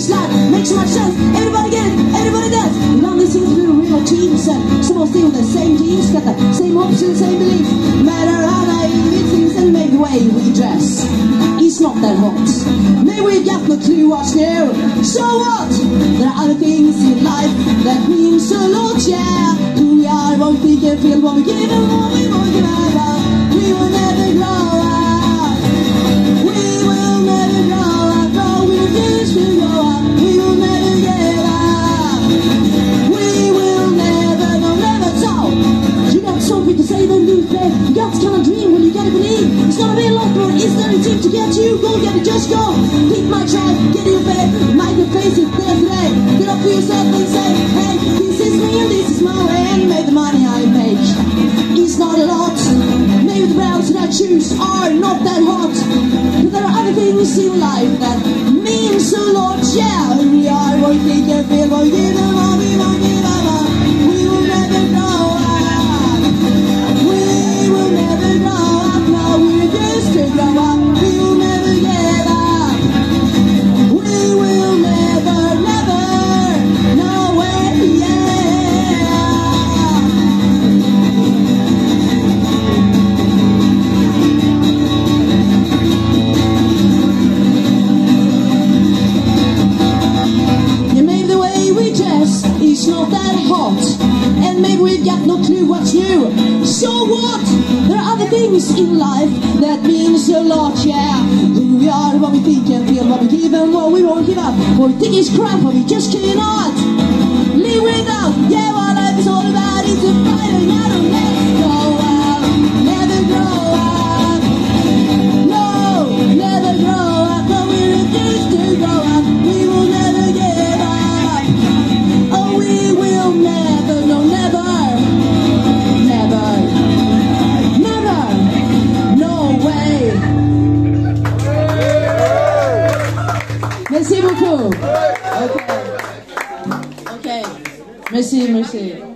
makes life make so much sense. Everybody get it, everybody dance. Ibland det seems to be real teams som måste in the same teams, got the same hopes and same beliefs. Matter how naive things and maybe the way we dress is not that hot. Maybe we got no clue what's new. So what? There are other things in life that means a lot, yeah. Who we are, what we think and feel, what we give and what we won't give out. We will never grow up. We will never grow up. No, we refuse to grow up. We will never give up. We will never, no, never talk. You got something to say, then do it, babe. You got this kind of dream, well, you gotta believe. It's gonna be a lot more, is there anything to get you? Go get it, just go. Pick my tribe, get in your bed. Might not face it there today. Get up for yourself and say, hey, this is me and this is my way. And maybe the money I make is not a lot. Maybe the routes that I choose are not that hot. But there are other things in life that means a lot, yeah. Who we are, what we think and feel, what we give and what we won't give up. We will never grow up. We will never grow up. No, we refuse to grow up. We will never give up. We will never, never, no way, yeah. Yeah, maybe the way we dress is not that hot, and maybe we've got no clue what's new. So what? There are other things in life that means a lot, yeah. Who we are, what we think and feel, what we give and what we won't give up. What we think is crap, what we just cannot live without. Yeah, what life is all about is a fight and not a let's grow up. Never grow up. No, never grow up. But we refuse to grow up. We will never give up. Oh, we will never, no, never. Never. Never. No way. Merci beaucoup. Okay. Okay. Merci, merci.